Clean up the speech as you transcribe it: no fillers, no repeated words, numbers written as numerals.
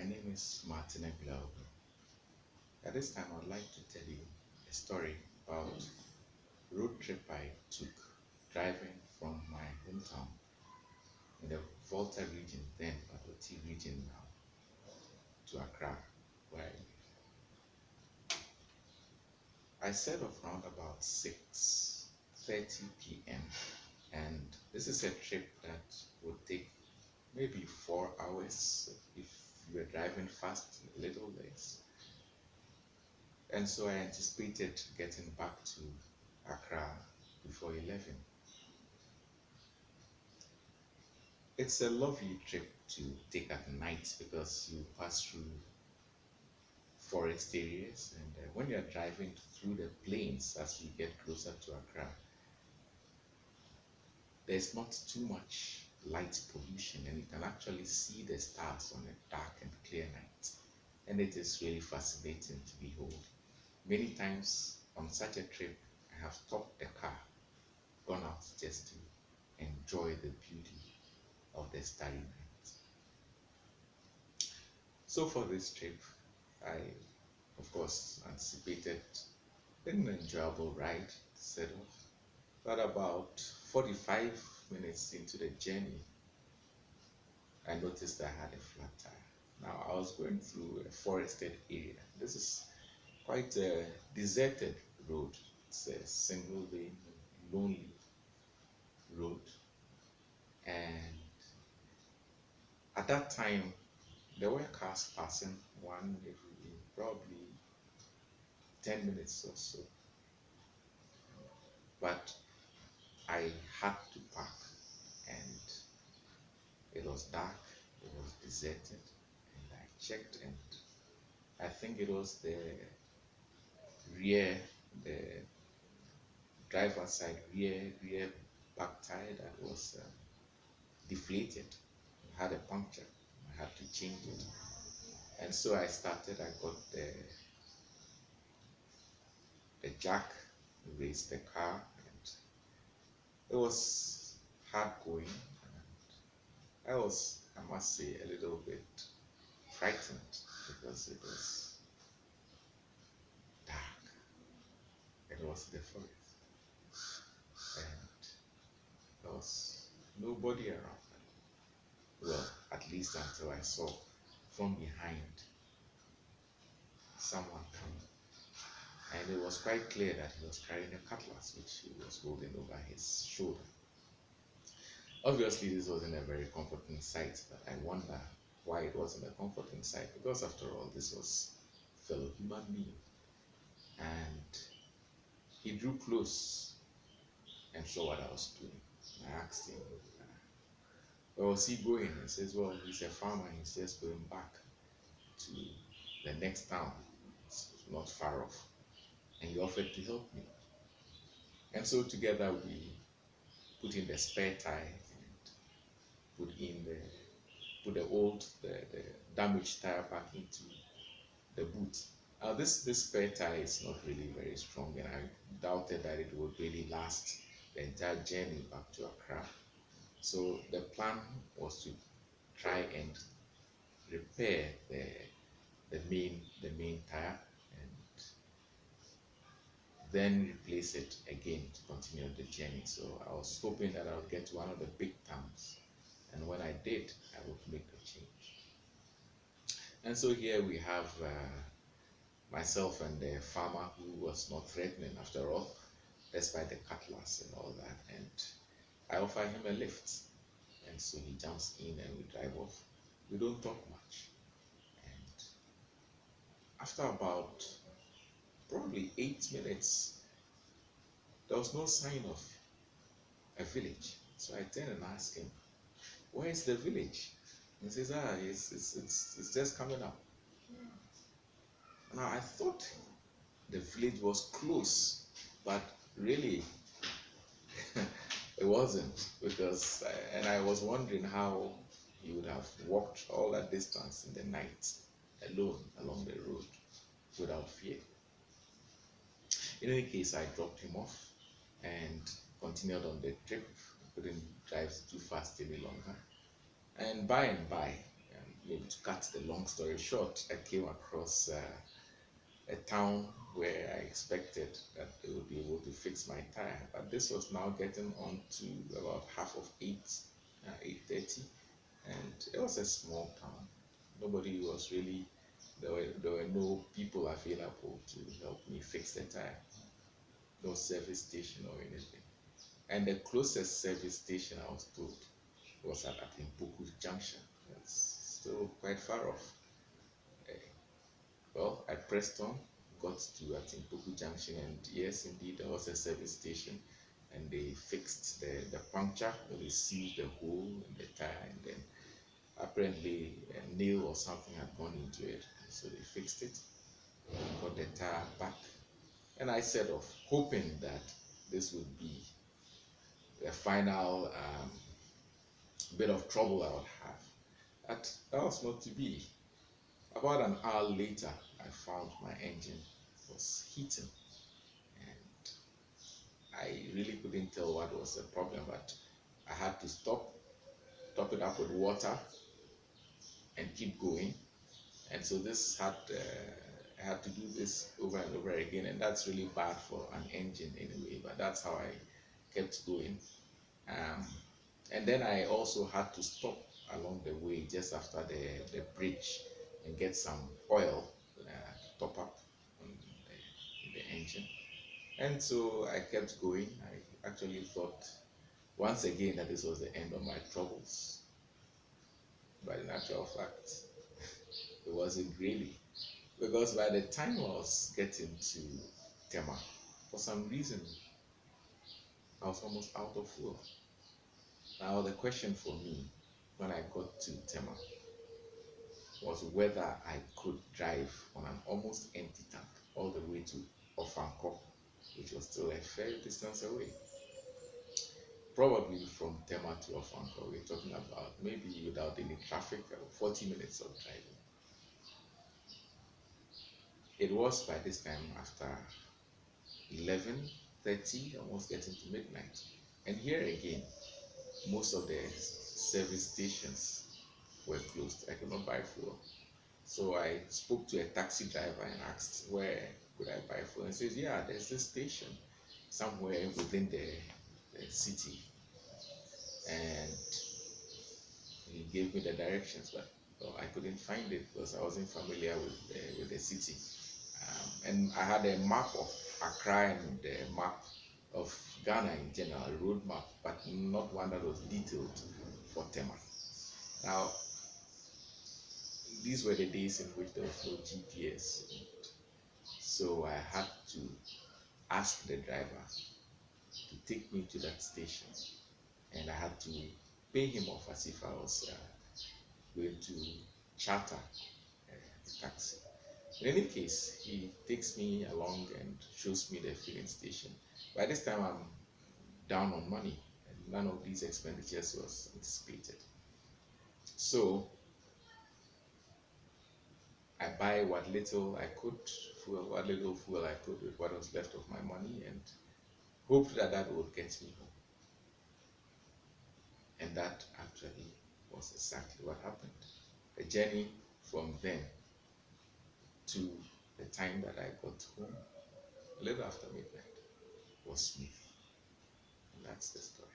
name is Martin Egblewogbe. At this time, I'd like to tell you a story about a road trip I took driving from my hometown in the Volta region, then Woeli region now, to Accra, where I live. I set off around about 6:30 p.m. and this is a trip that would take maybe 4 hours if you were driving fast, a little less. And so I anticipated getting back to Accra before 11. It's a lovely trip to take at night because you pass through forest areas, and when you're driving through the plains as you get closer to Accra, there's not too much light pollution and you can actually see the stars on a dark and clear night. And it is really fascinating to behold. Many times on such a trip, I have stopped the car, gone out just to enjoy the beauty of the starry night. So for this trip, I, of course, anticipated an enjoyable ride, set off. But about 45 minutes into the journey, I noticed I had a flat tire. Now, I was going through a forested area. This is quite a deserted road. It's a single lane, lonely road. And at that time, there were cars passing, one every probably 10 minutes or so. But I had to park, and it was dark, it was deserted, and I checked, and I think it was the driver's side rear back tire that was deflated. It had a puncture. I had to change it, and so I got the jack, raised the car, and it was hard going. And I must say, a little bit frightened because it was dark. It was the forest, and there was nobody around. Well, at least until I saw from behind someone coming. And it was quite clear that he was carrying a cutlass, which he was holding over his shoulder. Obviously, this wasn't a very comforting sight, but I wonder why it wasn't a comforting sight, because after all, this was a fellow human being. And he drew close and saw what I was doing. I asked him, where was he going? He says, well, he's a farmer, he's just going back to the next town. It's not far off. And he offered to help me. And so together we put in the spare tire and put the damaged tire back into the boot. Now this spare tire is not really very strong, and I doubted that it would really last the entire journey back to Accra. So the plan was to try and repair the main tire, and then replace it again to continue the journey. So I was hoping that I would get to one of the big towns, and when I did, I would make the change. And so here we have myself and the farmer, who was not threatening after all, despite the cutlass and all that. And I offer him a lift, and so he jumps in and we drive off. We don't talk much, and after about probably 8 minutes, there was no sign of a village. So I turned and asked him, where is the village? He says, it's just coming up. Now I thought the village was close, but really it wasn't, because and I was wondering how he would have walked all that distance in the night alone along the road without fear. In any case, I dropped him off and continued on the trip. Couldn't drive too fast any longer. And by maybe to cut the long story short, I came across a town where I expected that they would be able to fix my tire. But this was now getting on to about half of 8:30, and it was a small town. Nobody was really, there were no people available to help me fix the tire. No service station or anything. And the closest service station I was told was at Impuku Junction. It's still quite far off. Eh, Well, I pressed on, got to Impuku Junction, and yes, indeed, there was a service station, and they fixed the puncture, or they sealed the hole in the tire, and then apparently a nail or something had gone into it, so they fixed it, got the tire back, and I set off, hoping that this would be the final bit of trouble I would have. That was not to be. About an hour later, I found my engine was heating, and I really couldn't tell what was the problem, but I had to top it up with water, and keep going. And so I had to do this over and over again, and that's really bad for an engine anyway. But that's how I kept going. Um, and then I also had to stop along the way just after the bridge and get some oil to top up on the engine. And so I kept going. I actually thought once again that this was the end of my troubles. But in actual fact, it wasn't really. Because by the time I was getting to Tema, for some reason, I was almost out of fuel. Now, the question for me when I got to Tema was whether I could drive on an almost empty tank all the way to Ofanko, which was still a fair distance away. Probably from Tema to Ofanko, we're talking about maybe without any traffic, 40 minutes of driving. It was by this time after 11:30, almost getting to midnight. And here again, most of the service stations were closed. I could not buy fuel. So I spoke to a taxi driver and asked where could I buy fuel. And he says, yeah, there's this station somewhere within the city. And he gave me the directions, but I couldn't find it because I wasn't familiar with the city. And I had a map of Accra and a map of Ghana in general, a road map, but not one that was detailed for Tema. Now, these were the days in which there was no GPS. So I had to ask the driver to take me to that station, and I had to pay him off as if I was going to charter a taxi. In any case, he takes me along and shows me the filling station. By this time, I'm down on money, and none of these expenditures was anticipated. So I buy what little I could, what little fuel I could with what was left of my money, and hoped that that would get me home. And that actually was exactly what happened. The journey from then to the time that I got home, a little after midnight, was smooth. And that's the story.